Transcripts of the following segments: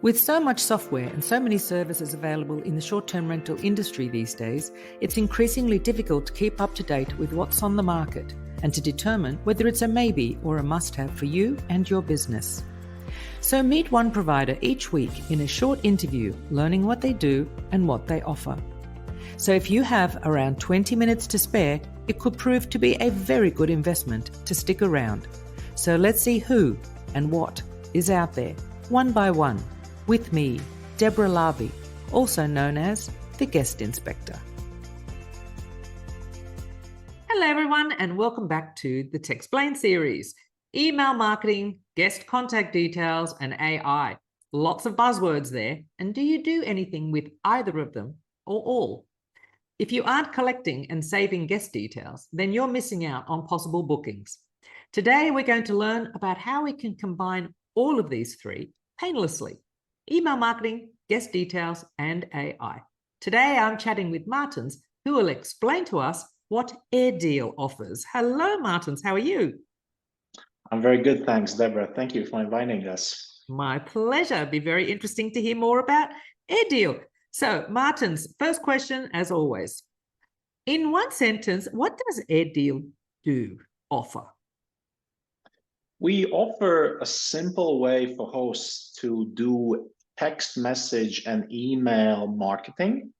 With so much software and so many services available in the short-term rental industry these days, it's increasingly difficult to keep up to date with what's on the market and to determine whether it's a maybe or a must-have for you and your business. So meet one provider each week in a short interview, learning what they do and what they offer. So if you have around 20 minutes to spare, it could prove to be a very good investment to stick around. So let's see who and what is out there, one by one, with me, Deborah Larby, also known as the Guest Inspector. Hello everyone, and welcome back to the Techsplain series. Email marketing, guest contact details, and AI. Lots of buzzwords there. And do you do anything with either of them or all? If you aren't collecting and saving guest details, then you're missing out on possible bookings. Today, we're going to learn about how we can combine all of these three painlessly: email marketing, guest details, and AI. Today, I'm chatting with Martins, who will explain to us what Airdeal offers. Hello, Martins. How are you? I'm very good, thanks, Deborah. Thank you for inviting us. My pleasure. It'd be very interesting to hear more about Airdeal. So, Martins, first question, as always. In one sentence, what does Airdeal offer? We offer a simple way for hosts to do text message and email marketing.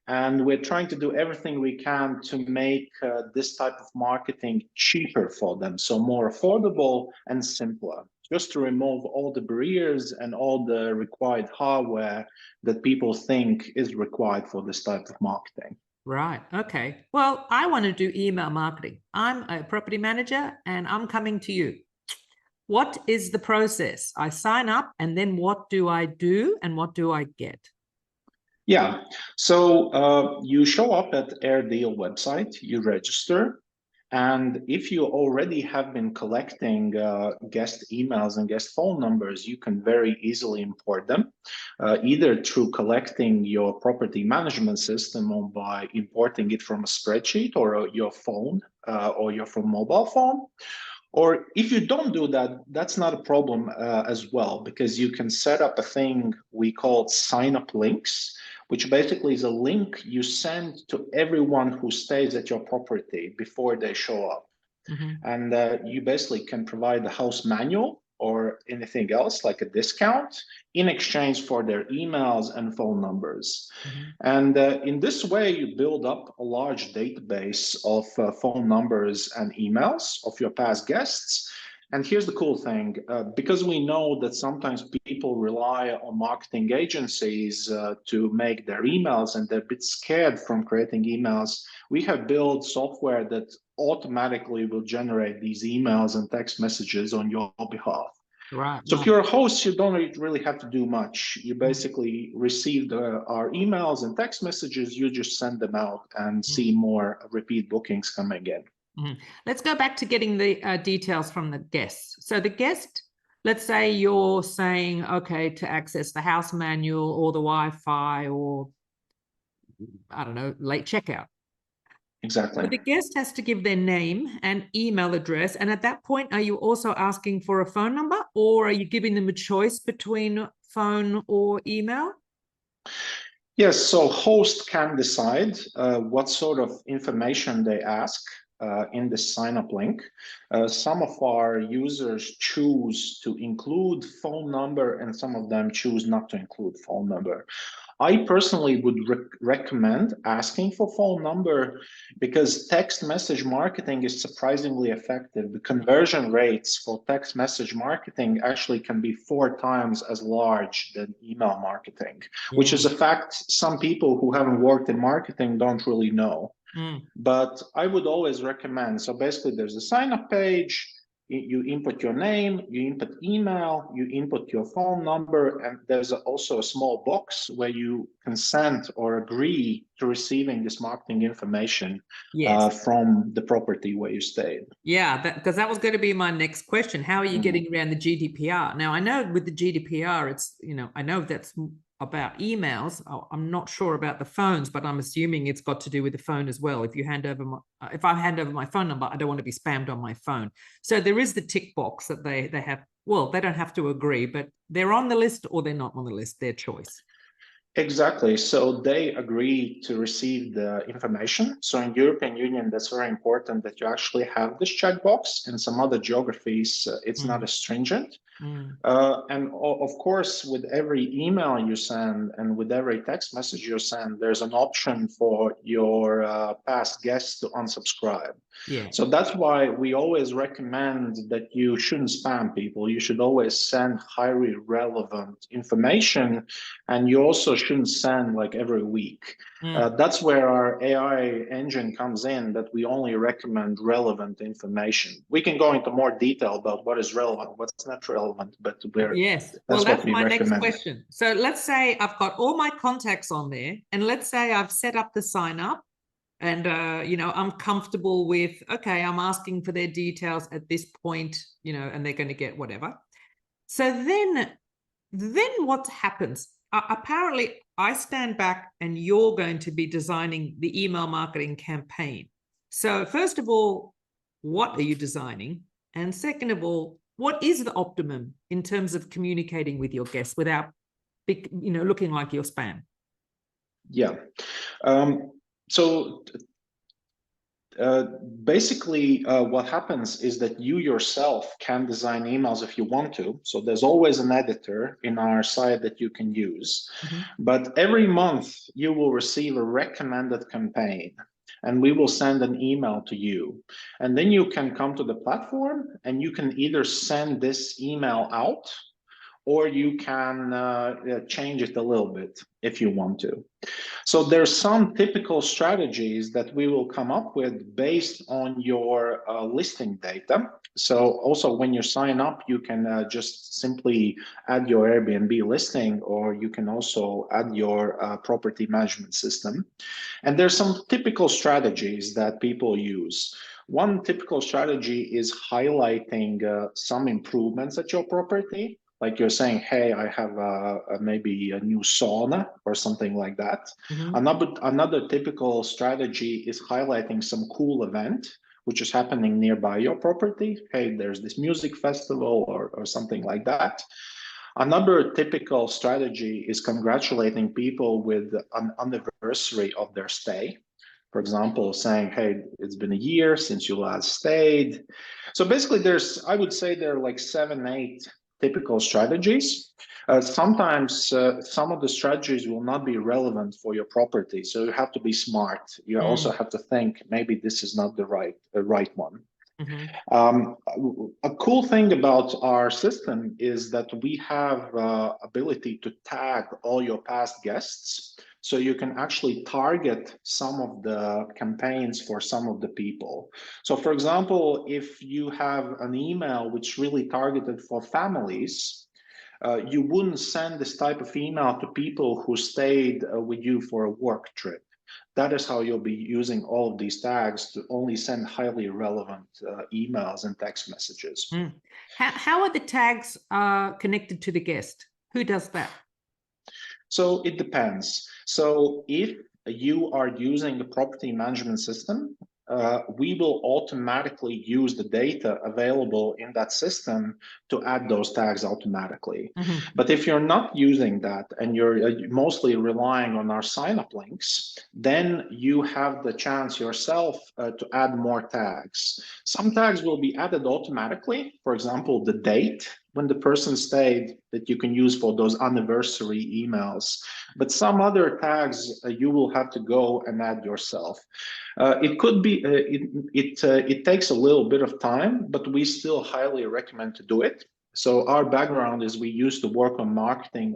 And we're trying to do everything we can to make this type of marketing cheaper for them, so more affordable and simpler, just to remove all the barriers and all the required hardware that people think is required for this type of marketing. Right. Okay. Well, I want to do email marketing. I'm a property manager and I'm coming to you. What is the process? I sign up, and then what do I do and what do I get? Yeah, so you show up at Airdeal website, you register, and if you already have been collecting guest emails and guest phone numbers, you can very easily import them, either through collecting your property management system or by importing it from a spreadsheet or your phone or your mobile phone. Or if you don't do that, that's not a problem as well, because you can set up a thing we call sign-up links, which basically is a link you send to everyone who stays at your property before they show up. Mm-hmm. And you basically can provide the house manual or anything else like a discount in exchange for their emails and phone numbers. Mm-hmm. And in this way, you build up a large database of phone numbers and emails of your past guests. And here's the cool thing, because we know that sometimes people rely on marketing agencies to make their emails and they're a bit scared from creating emails, we have built software that automatically will generate these emails and text messages on your behalf. Right. So if you're a host, you don't really have to do much. You basically receive our emails and text messages, you just send them out and see more repeat bookings coming in. Mm-hmm. Let's go back to getting the details from the guests. So the guest, let's say you're saying, okay, to access the house manual or the Wi-Fi or, I don't know, late checkout. Exactly. So the guest has to give their name and email address. And at that point, are you also asking for a phone number, or are you giving them a choice between phone or email? Yes, so host can decide what sort of information they ask in the sign-up link. Some of our users choose to include phone number and some of them choose not to include phone number. I personally would recommend asking for phone number because text message marketing is surprisingly effective. The conversion rates for text message marketing actually can be 4 times as large than email marketing, which is a fact some people who haven't worked in marketing don't really know. But I would always recommend, so basically there's a sign-up page, you input your name, you input email, you input your phone number, and there's also a small box where you consent or agree to receiving this marketing information from the property where you stayed. Yeah, because that was going to be my next question. How are you getting around the GDPR? Now, I know with the GDPR, it's, I know that's about emails. I'm not sure about the phones, but I'm assuming it's got to do with the phone as well. If I hand over my phone number, I don't want to be spammed on my phone. So there is the tick box that they have well, they don't have to agree, but they're on the list or they're not on the list, their choice. Exactly. So they agree to receive the information. So in European Union, that's very important that you actually have this checkbox. In some other geographies, it's not as stringent. And of course, with every email you send and with every text message you send, there's an option for your past guests to unsubscribe. Yeah. So that's why we always recommend that you shouldn't spam people. You should always send highly relevant information, and you also shouldn't send like every week. That's where our AI engine comes in, that we only recommend relevant information. We can go into more detail about what is relevant, what's not relevant, but Yes. that's Well, what that's we my next recommend. question. So let's say I've got all my contacts on there, and let's say I've set up the sign up, and I'm comfortable with, okay, I'm asking for their details at this point, and they're going to get whatever. So then what happens? Apparently, I stand back and you're going to be designing the email marketing campaign. So first of all, what are you designing? And second of all, what is the optimum in terms of communicating with your guests without, looking like you're spam? Yeah. So basically, what happens is that you yourself can design emails if you want to. So there's always an editor in our site that you can use. But every month you will receive a recommended campaign, and we will send an email to you. And then you can come to the platform and you can either send this email out, or you can change it a little bit if you want to. So there's some typical strategies that we will come up with based on your listing data. So also when you sign up, you can just simply add your Airbnb listing, or you can also add your property management system. And there's some typical strategies that people use. One typical strategy is highlighting some improvements at your property. Like you're saying, hey, I have maybe a new sauna or something like that. Another typical strategy is highlighting some cool event which is happening nearby your property. Hey, there's this music festival or something like that. Another typical strategy is congratulating people with an anniversary of their stay. For example, saying, hey, it's been a year since you last stayed. So basically I would say there are like 7, 8 typical strategies. Sometimes some of the strategies will not be relevant for your property. So you have to be smart. You also have to think, maybe this is not the right one. A cool thing about our system is that we have ability to tag all your past guests. So you can actually target some of the campaigns for some of the people. So for example, if you have an email which really targeted for families, you wouldn't send this type of email to people who stayed with you for a work trip. That is how you'll be using all of these tags to only send highly relevant emails and text messages. How are the tags connected to the guest? Who does that? So it depends. So if you are using a property management system, we will automatically use the data available in that system to add those tags automatically. But if you're not using that and you're mostly relying on our sign-up links, then you have the chance yourself to add more tags. Some tags will be added automatically. For example, the date when the person stayed, that you can use for those anniversary emails. But some other tags you will have to go and add yourself. It could be, it takes a little bit of time, but we still highly recommend to do it. So our background is we used to work on marketing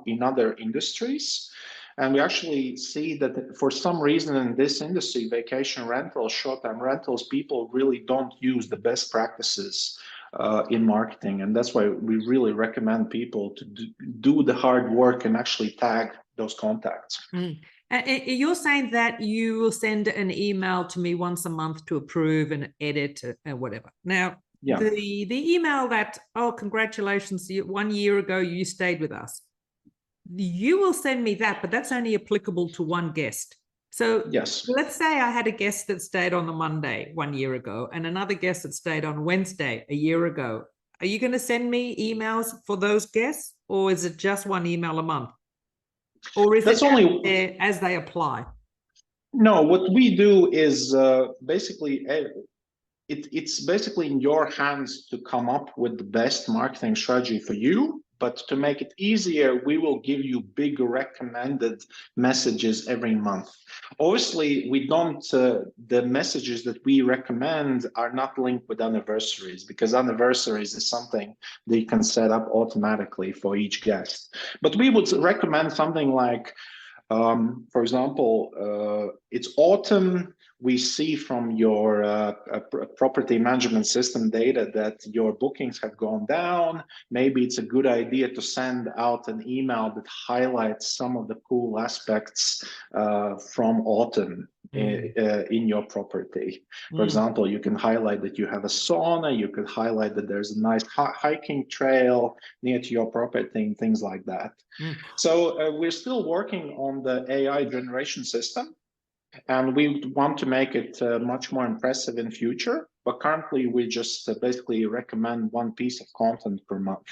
in other industries. And we actually see that for some reason in this industry, vacation rentals, short-term rentals, people really don't use the best practices in marketing. And that's why we really recommend people to do the hard work and actually tag those contacts. You're saying that you will send an email to me once a month to approve and edit and whatever. Now, the email that, oh, congratulations, 1 year ago you stayed with us. You will send me that, but that's only applicable to one guest. So yes, let's say I had a guest that stayed on the Monday 1 year ago and another guest that stayed on Wednesday a year ago. Are you going to send me emails for those guests, or is it just one email a month? Or is That's it only as they apply? no. What we do is basically it's basically in your hands to come up with the best marketing strategy for you. But to make it easier, we will give you big recommended messages every month. Obviously, we don't, the messages that we recommend are not linked with anniversaries, because anniversaries is something that you can set up automatically for each guest. But we would recommend something like, for example, it's autumn. We see from your property management system data that your bookings have gone down. Maybe it's a good idea to send out an email that highlights some of the cool aspects from autumn in your property. For example, you can highlight that you have a sauna. You could highlight that there's a nice hiking trail near to your property and things like that. So we're still working on the AI generation system, and we want to make it much more impressive in future. But currently, we just basically recommend one piece of content per month.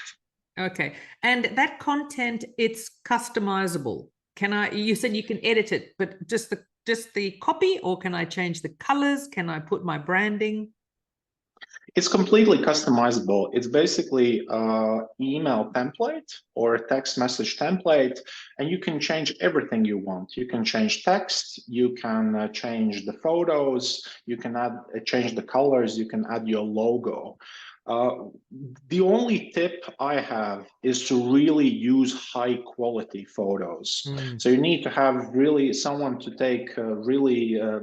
Okay, and that content, it's customizable. You said you can edit it, but just the copy, or can I change the colors? Can I put my branding? It's completely customizable. It's basically an email template or a text message template, and you can change everything you want. You can change text, you can change the photos, you can change the colors, you can add your logo. The only tip I have is to really use high quality photos. So you need to have really someone to take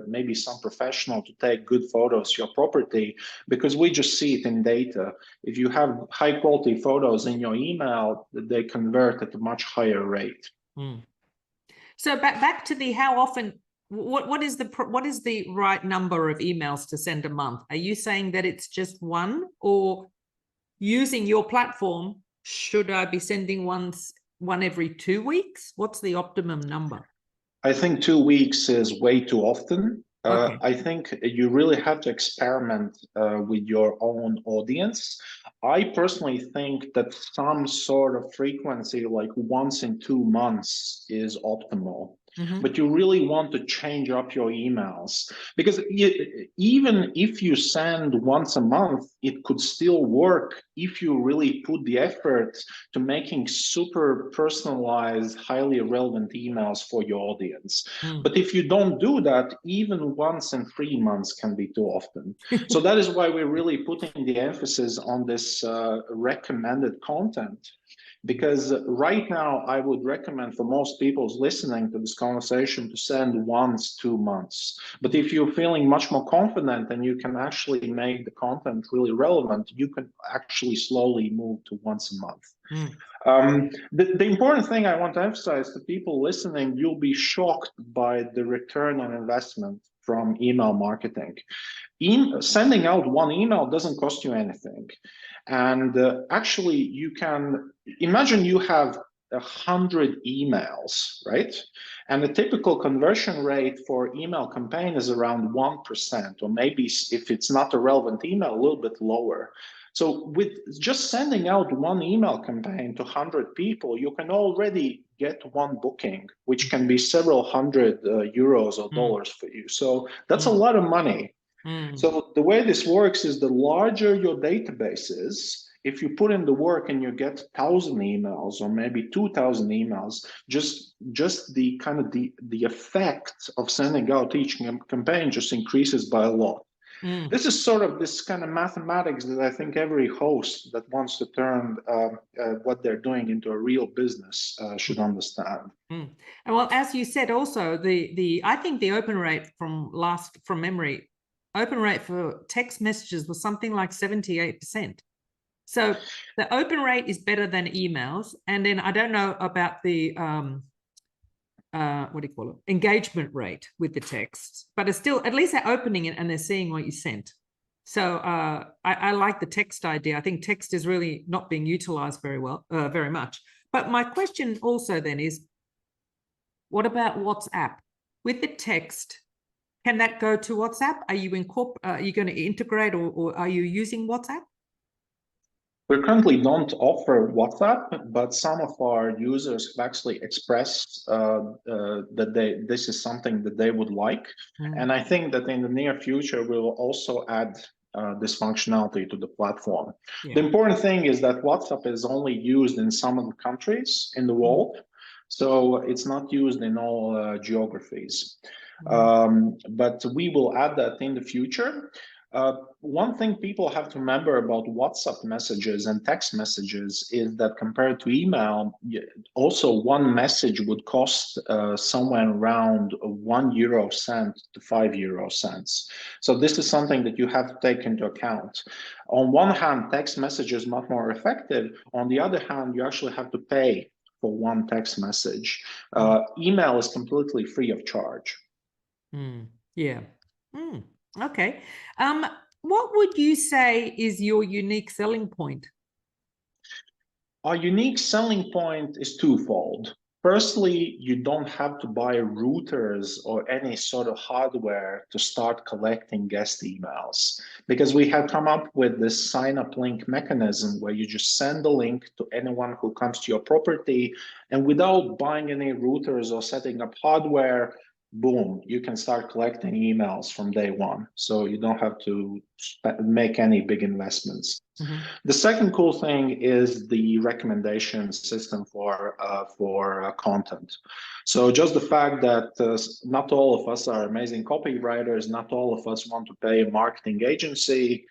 maybe some professional to take good photos of your property, because we just see it in data. If you have high quality photos in your email, they convert at a much higher rate. So back to the how often. What is the right number of emails to send a month? Are you saying that it's just one, or using your platform, should I be sending one every 2 weeks? What's the optimum number? I think 2 weeks is way too often. Okay. I think you really have to experiment with your own audience. I personally think that some sort of frequency, like once in 2 months, is optimal. But you really want to change up your emails, because even if you send once a month, it could still work if you really put the effort to making super personalized, highly relevant emails for your audience. But if you don't do that, even once in 3 months can be too often. So that is why we're really putting the emphasis on this recommended content. Because right now, I would recommend for most people listening to this conversation to send once 2 months. But if you're feeling much more confident and you can actually make the content really relevant, you can actually slowly move to once a month. The important thing I want to emphasize to people listening, you'll be shocked by the return on investment from email marketing. Sending out one email doesn't cost you anything. And actually, you can imagine you have 100 emails, right? And the typical conversion rate for email campaign is around 1%, or maybe if it's not a relevant email, a little bit lower. So with just sending out one email campaign to 100 people, you can already get one booking, which can be several hundred euros or dollars for you. So that's a lot of money. So the way this works is, the larger your database is, if you put in the work and you get 1,000 emails or maybe 2,000 emails, just the kind of the effect of sending out each campaign just increases by a lot. This is sort of this kind of mathematics that I think every host that wants to turn what they're doing into a real business should understand. And well, as you said, also I think the open rate from memory, open rate for text messages was something like 78%. So the open rate is better than emails. And then I don't know about the what do you call it, engagement rate with the text, but it's still, at least they're opening it and they're seeing what you sent. So I like the text idea. I think text is really not being utilized very much. But my question also then is, what about WhatsApp? With the text, can that go to WhatsApp? Are you going to integrate, or are you using WhatsApp? We currently don't offer WhatsApp, but some of our users have actually expressed that this is something that they would like. And I think that in the near future, we will also add this functionality to the platform. The Yeah. important thing is that WhatsApp is only used in some of the countries in the world. So it's not used in all geographies. But we will add that in the future. One thing people have to remember about WhatsApp messages and text messages is that compared to email, also one message would cost somewhere around €1 to €5. So this is something that you have to take into account. On one hand, text message is much more effective. On the other hand, you actually have to pay for one text message. Email is completely free of charge. Yeah. Okay. What would you say is your unique selling point? Our unique selling point is twofold. Firstly, you don't have to buy routers or any sort of hardware to start collecting guest emails, because we have come up with this sign up link mechanism where you just send the link to anyone who comes to your property, and without buying any routers or setting up hardware, boom, you can start collecting emails from day one. So you don't have to make any big investments. The second cool thing is the recommendation system for content. So just the fact that not all of us are amazing copywriters, not all of us want to pay a marketing agency.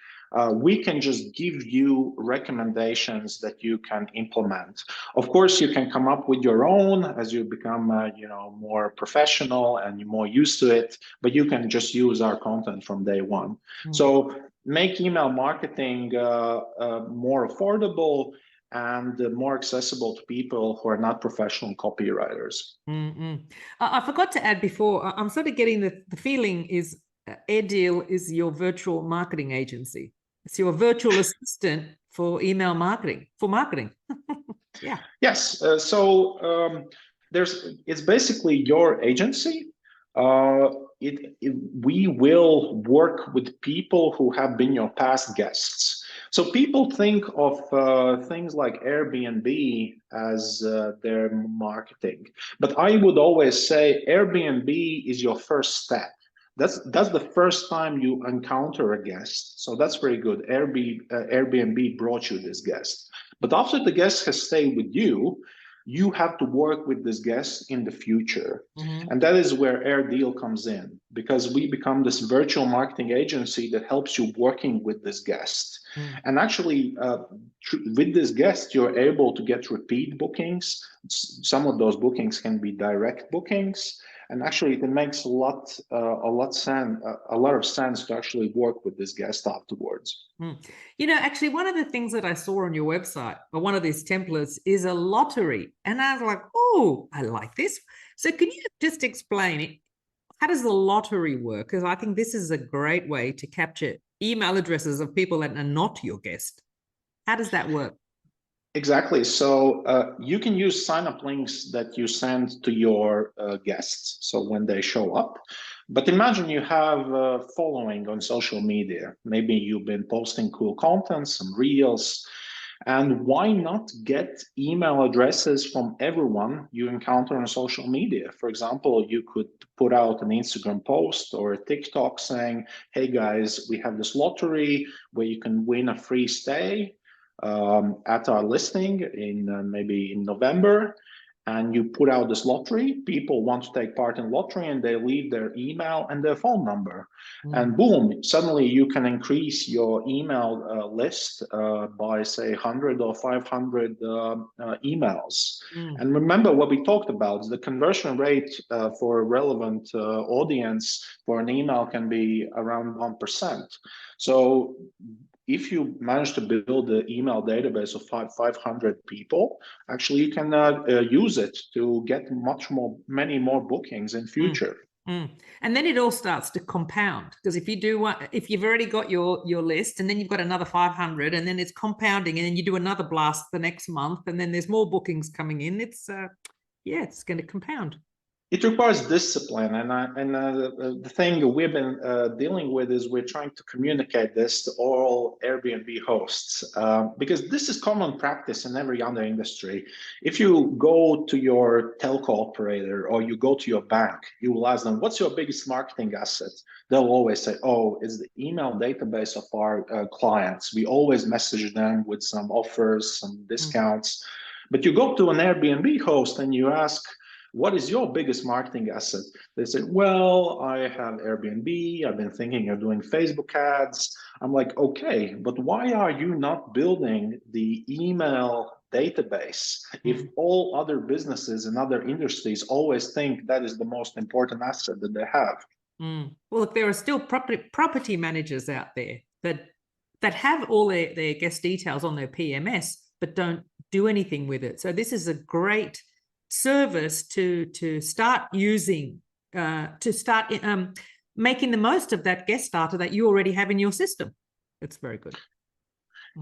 We can just give you recommendations that you can implement. Of course, you can come up with your own as you become, more professional and you're more used to it. But you can just use our content from day one. So make email marketing more affordable and more accessible to people who are not professional copywriters. I forgot to add before, I'm sort of getting the feeling is Airdeal is your virtual marketing agency. It's your virtual assistant for email marketing, for marketing. Yeah. Yes. It's basically your agency. We will work with people who have been your past guests. So people think of things like Airbnb as their marketing, but I would always say Airbnb is your first step. That's the first time you encounter a guest. So that's very good. Airbnb brought you this guest. But after the guest has stayed with you, you have to work with this guest in the future. And that is where Airdeal comes in, because we become this virtual marketing agency that helps you working with this guest. And actually, with this guest, you're able to get repeat bookings. Some of those bookings can be direct bookings. And actually, it makes a lot of sense to actually work with this guest afterwards. Actually, one of the things that I saw on your website, or one of these templates, is a lottery. And I was like, oh, I like this. So can you just explain it? How does the lottery work? Because I think this is a great way to capture email addresses of people that are not your guest. How does that work? Exactly. So you can use sign-up links that you send to your guests, so when they show up. But imagine you have a following on social media. Maybe you've been posting cool content, some reels, and why not get email addresses from everyone you encounter on social media? For example, you could put out an Instagram post or a TikTok saying, hey guys, we have this lottery where you can win a free stay at our listing in maybe in November, and you put out this lottery. People want to take part in lottery, and they leave their email and their phone number, and boom, suddenly you can increase your email list by say 100 or 500 emails. And remember what we talked about, the conversion rate for a relevant audience for an email can be around 1%. So if you manage to build an email database of 500 people, actually you can use it to get many more bookings in future. And then it all starts to compound, because if you've already got your list, and then you've got another 500, and then it's compounding, and then you do another blast the next month, and then there's more bookings coming in. It's going to compound. It requires discipline, and the thing we've been dealing with is we're trying to communicate this to all Airbnb hosts because this is common practice in every other industry. If you go to your telco operator or you go to your bank, you will ask them, "What's your biggest marketing asset?" They'll always say, "Oh, it's the email database of our clients. We always message them with some offers, some discounts." But you go to an Airbnb host and you ask, "What is your biggest marketing asset?" They say, "Well, I have Airbnb. I've been thinking of doing Facebook ads." I'm like, "Okay, but why are you not building the email database if all other businesses and other industries always think that is the most important asset that they have?" Well, look, there are still property managers out there that have all their guest details on their PMS, but don't do anything with it. So this is a great service to start using, to start making the most of that guest data that you already have in your system. It's very good.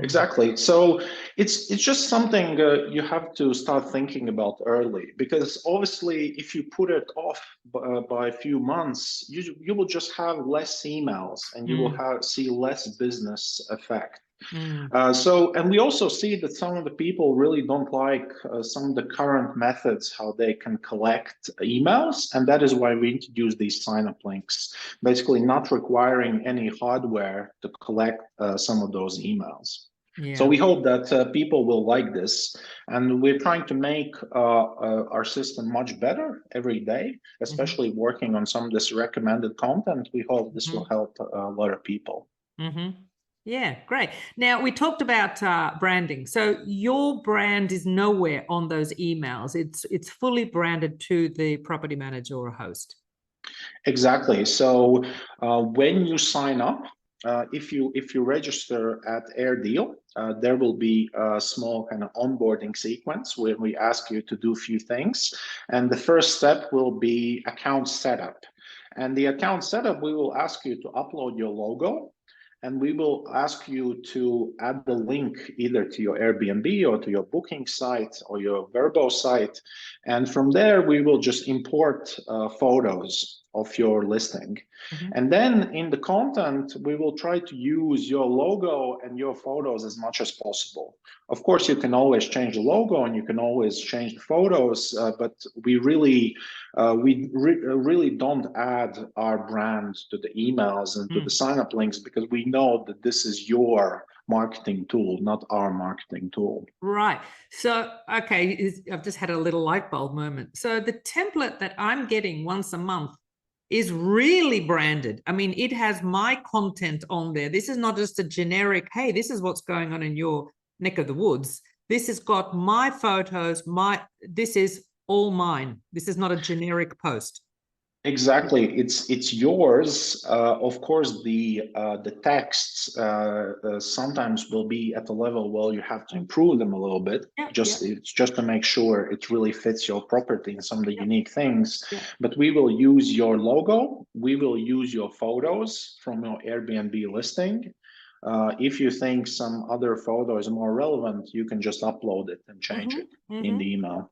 Exactly. So it's just something you have to start thinking about early, because obviously if you put it off by a few months, you will just have less emails and you will see less business effect. And we also see that some of the people really don't like some of the current methods, how they can collect emails. And that is why we introduce these sign-up links, basically not requiring any hardware to collect some of those emails. Yeah. So we hope that people will like this. And we're trying to make our system much better every day, especially working on some of this recommended content. We hope this will help a lot of people. Yeah, great. Now, we talked about branding. So your brand is nowhere on those emails. It's fully branded to the property manager or host. Exactly. So when you sign up, if you register at Airdeal, there will be a small kind of onboarding sequence where we ask you to do a few things. And the first step will be account setup. And the account setup, we will ask you to upload your logo. And we will ask you to add the link either to your Airbnb or to your booking site or your Verbo site. And from there, we will just import photos of your listing. And then in the content, we will try to use your logo and your photos as much as possible. Of course, you can always change the logo and you can always change the photos, but we really don't add our brand to the emails and to the sign-up links, because we know that this is your marketing tool, not our marketing tool. Right. So, okay, I've just had a little light bulb moment. So the template that I'm getting once a month is really branded. I mean, it has my content on there. This is not just a generic, hey, this is what's going on in your neck of the woods. This has got my photos, this is all mine. This is not a generic post. Exactly, it's yours. Of course, the texts sometimes will be at a level where you have to improve them a little bit. It's just to make sure it really fits your property and some of the unique things. But we will use your logo. We will use your photos from your Airbnb listing. If you think some other photo is more relevant, you can just upload it and change it in the email.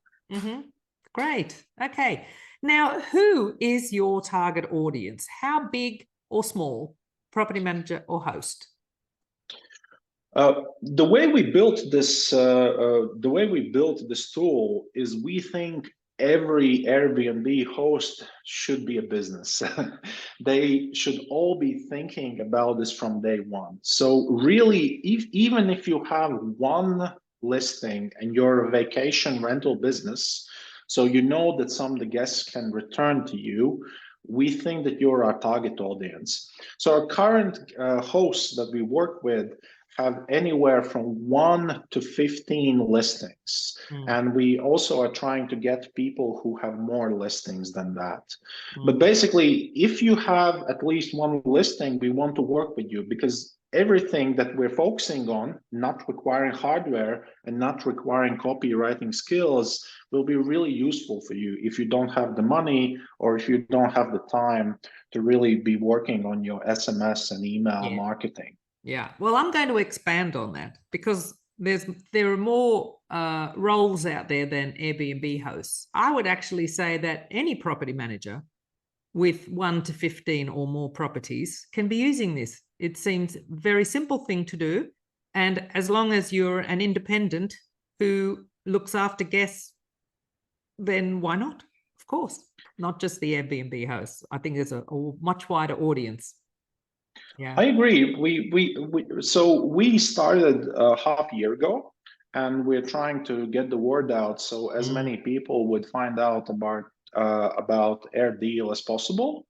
Great. Okay. Now, who is your target audience? How big or small, property manager or host? The way we built this, tool is we think every Airbnb host should be a business. They should all be thinking about this from day one. So really, even if you have one listing and you're a vacation rental business, so you know that some of the guests can return to you, we think that you're our target audience. So our current hosts that we work with have anywhere from 1 to 15 listings. And we also are trying to get people who have more listings than that. But basically, if you have at least one listing, we want to work with you, because everything that we're focusing on, not requiring hardware and not requiring copywriting skills, will be really useful for you if you don't have the money or if you don't have the time to really be working on your SMS and email marketing. Yeah, well, I'm going to expand on that, because there are more roles out there than Airbnb hosts. I would actually say that any property manager with 1 to 15 or more properties can be using this. It seems a very simple thing to do. And as long as you're an independent who looks after guests, then why not? Of course, not just the Airbnb hosts. I think there's a much wider audience. Yeah, I agree. So we started a half year ago, and we're trying to get the word out so as many people would find out about Airdeal as possible.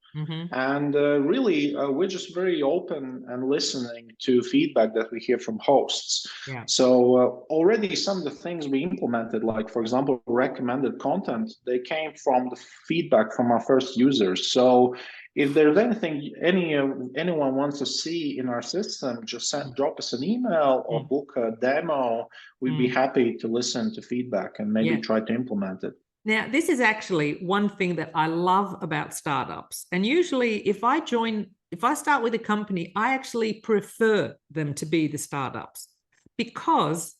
And really, we're just very open and listening to feedback that we hear from hosts. Yeah. So already some of the things we implemented, like for example, recommended content, they came from the feedback from our first users. So if there's anything anyone wants to see in our system, just drop us an email or book a demo. We'd be happy to listen to feedback and maybe try to implement it. Now, this is actually one thing that I love about startups. And usually if I start with a company, I actually prefer them to be the startups because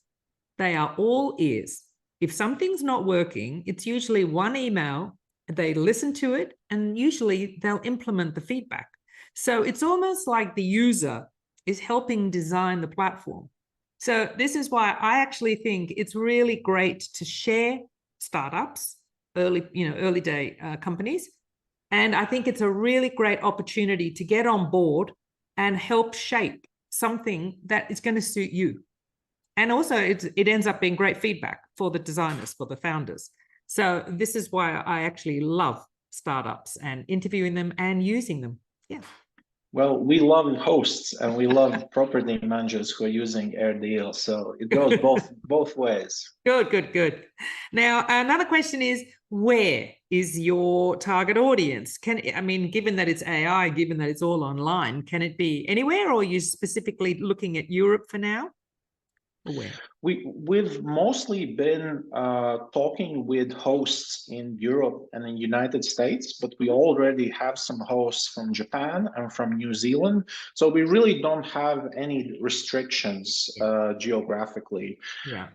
they are all ears. If something's not working, it's usually one email, they listen to it, and usually they'll implement the feedback. So it's almost like the user is helping design the platform. So this is why I actually think it's really great to share startups, early day companies. And I think it's a really great opportunity to get on board and help shape something that is going to suit you. And also it ends up being great feedback for the designers, for the founders. So this is why I actually love startups and interviewing them and using them. Yeah. Well, we love hosts and we love property managers who are using Airdeal. So it goes both ways. Good. Now, another question is, where is your target audience? Given that it's AI, given that it's all online, can it be anywhere, or are you specifically looking at Europe for now? Where? We've mostly been talking with hosts in Europe and in the United States, but we already have some hosts from Japan and from New Zealand. So we really don't have any restrictions geographically. Yeah.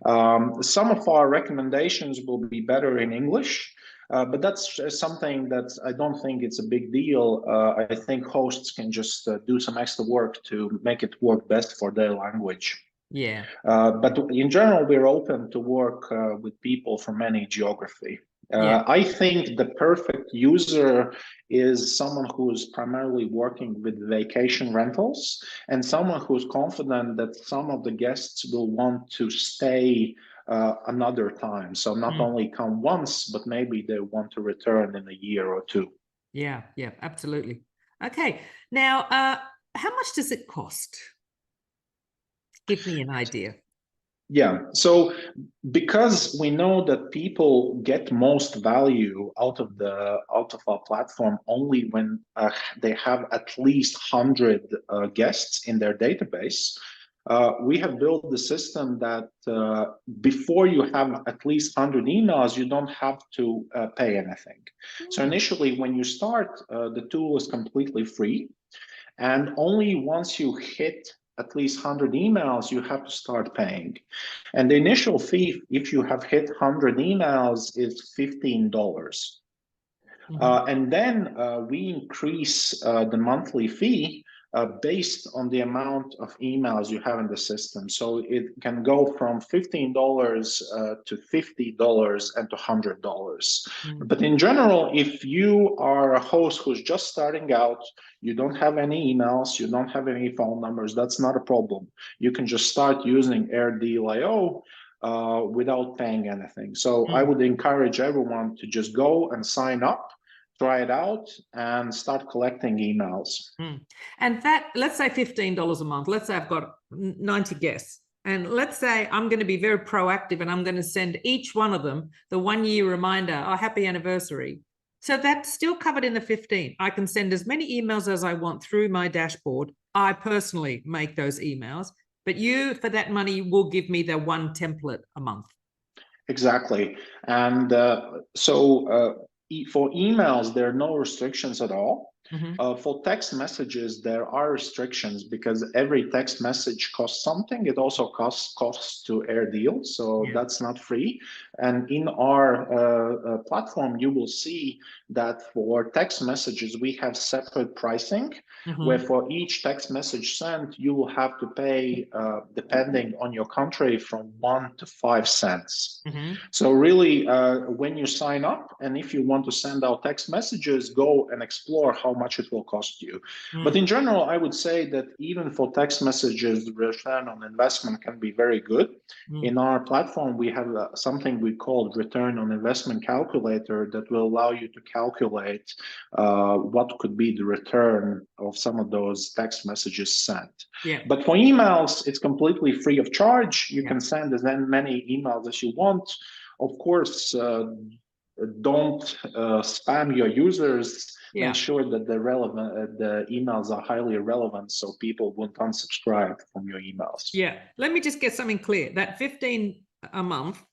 Some of our recommendations will be better in English. But that's something that I don't think it's a big deal. I think hosts can just do some extra work to make it work best for their language. Yeah. But in general, we're open to work with people from any geography. I think the perfect user is someone who's primarily working with vacation rentals and someone who's confident that some of the guests will want to stay another time. So not only come once, but maybe they want to return in a year or two. Yeah, absolutely. Okay. Now, how much does it cost? Give me an idea. Yeah, so because we know that people get most value out of our platform only when they have at least 100 guests in their database, we have built the system that before you have at least 100 emails, you don't have to pay anything. So initially, when you start, the tool is completely free, and only once you hit at least 100 emails, you have to start paying. And the initial fee, if you have hit 100 emails, is $15. And then we increase the monthly fee based on the amount of emails you have in the system. So it can go from $15 to $50 and to $100. But in general, if you are a host who's just starting out, you don't have any emails, you don't have any phone numbers, that's not a problem. You can just start using Airdeal.io without paying anything. So I would encourage everyone to just go and sign up, try it out, and start collecting emails. And that, let's say $15 a month. Let's say I've got 90 guests. And let's say I'm going to be very proactive and I'm going to send each one of them the 1 year reminder, oh, happy anniversary. So that's still covered in the 15. I can send as many emails as I want through my dashboard. I personally make those emails, but you, for that money, will give me the one template a month. Exactly. And for emails, there are no restrictions at all. For text messages, there are restrictions because every text message costs something. It also costs to Airdeal, so that's not free. And in our platform, you will see that for text messages, we have separate pricing, where for each text message sent, you will have to pay, depending on your country, from 1 to 5 cents. So really, when you sign up, and if you want to send out text messages, go and explore how much it will cost you. But in general, I would say that even for text messages, the return on investment can be very good. In our platform, we have something we call return on investment calculator that will allow you to calculate what could be the return of some of those text messages sent. But for emails, it's completely free of charge. You can send as many emails as you want. Of course, don't spam your users. Make sure that the emails are highly relevant so people won't unsubscribe from your emails. Let me just get something clear. That 15 a month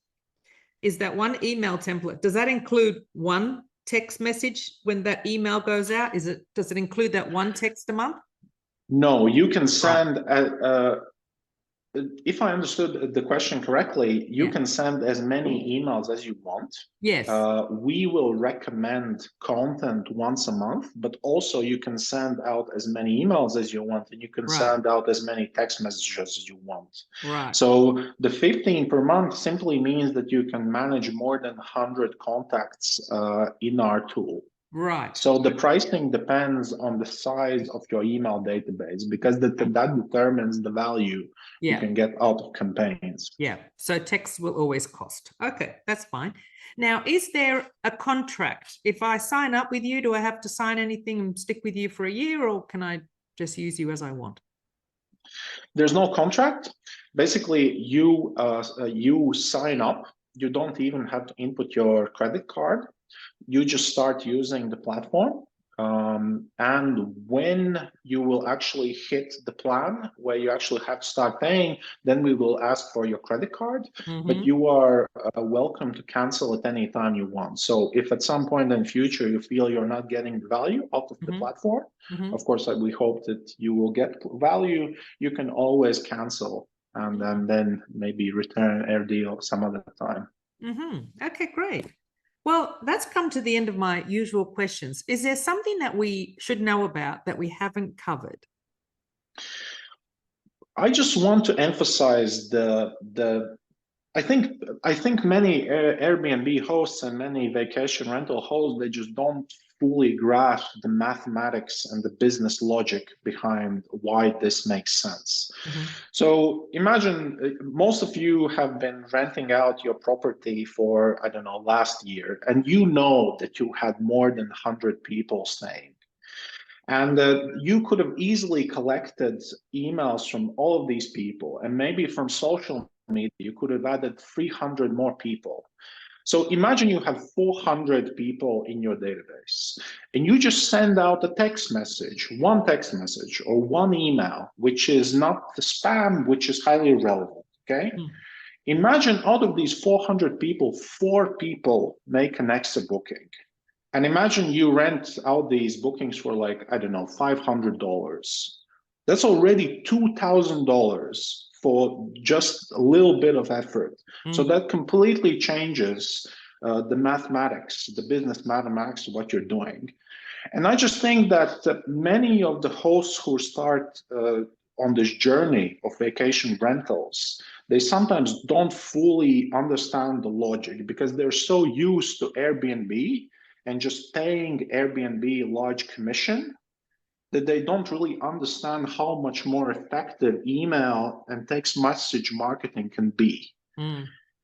is that one email template. Does that include one text message when that email goes out? Does it include that one text a month? No, you can send if I understood the question correctly, you can send as many emails as you want. We will recommend content once a month, but also you can send out as many emails as you want, and you can send out as many text messages as you want. So the 15 per month simply means that you can manage more than 100 contacts in our tool. So the pricing depends on the size of your email database, because that determines the value you can get out of campaigns. So text will always cost. Okay, that's fine. Now, is there a contract? If I sign up with you, do I have to sign anything and stick with you for a year, or can I just use you as I want? There's no contract. Basically, you sign up. You don't even have to input your credit card. You just start using the platform. And when you will actually hit the plan where you actually have to start paying, then we will ask for your credit card. But you are welcome to cancel at any time you want. So if at some point in the future you feel you're not getting the value out of the platform, of course, we hope that you will get value. You can always cancel and then maybe return Airdeal some other time. Okay, great. Well, that's come to the end of my usual questions. Is there something that we should know about that we haven't covered? I just want to emphasize I think many Airbnb hosts and many vacation rental hosts, they just don't fully grasp the mathematics and the business logic behind why this makes sense. So imagine most of you have been renting out your property for, I don't know, last year, and you know that you had more than 100 people staying. And you could have easily collected emails from all of these people, and maybe from social media, you could have added 300 more people. So imagine you have 400 people in your database, and you just send out a text message, one text message or one email, which is not the spam, which is highly relevant, okay? Imagine out of these 400 people, 4 people make an extra booking. And imagine you rent out these bookings for like, I don't know, $500. That's already $2,000 for just a little bit of effort. So that completely changes the mathematics, the business mathematics of what you're doing. And I just think that many of the hosts who start on this journey of vacation rentals, they sometimes don't fully understand the logic because they're so used to Airbnb and just paying Airbnb large commission that they don't really understand how much more effective email and text message marketing can be.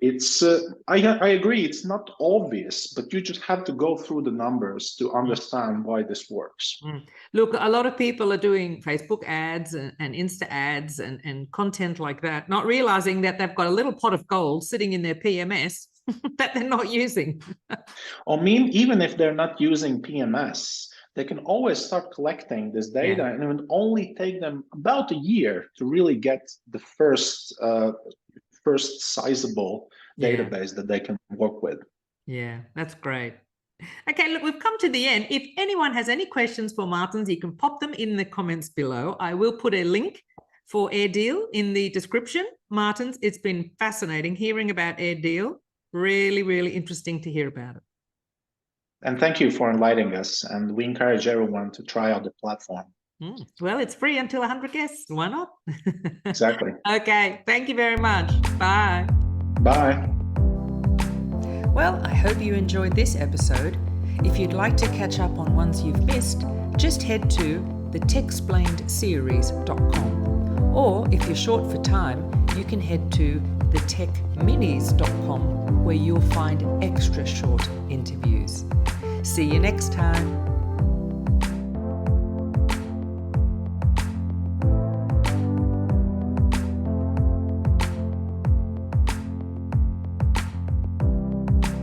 It's I agree, it's not obvious, but you just have to go through the numbers to understand why this works. Look, a lot of people are doing Facebook ads and Insta ads and content like that, not realizing that they've got a little pot of gold sitting in their PMS that they're not using. Or even if they're not using PMS, they can always start collecting this data, and it would only take them about a year to really get the first sizable database that they can work with. Yeah, that's great. Okay, look, we've come to the end. If anyone has any questions for Martins, you can pop them in the comments below. I will put a link for Airdeal in the description. Martins, it's been fascinating hearing about Airdeal. Really, really interesting to hear about it. And thank you for enlightening us. And we encourage everyone to try out the platform. Well, it's free until 100 guests. Why not? Exactly. Okay, thank you very much. Bye. Bye. Well, I hope you enjoyed this episode. If you'd like to catch up on ones you've missed, just head to thetechsplainedseries.com. Or if you're short for time, you can head to thetechminis.com, where you'll find extra short interviews. See you next time.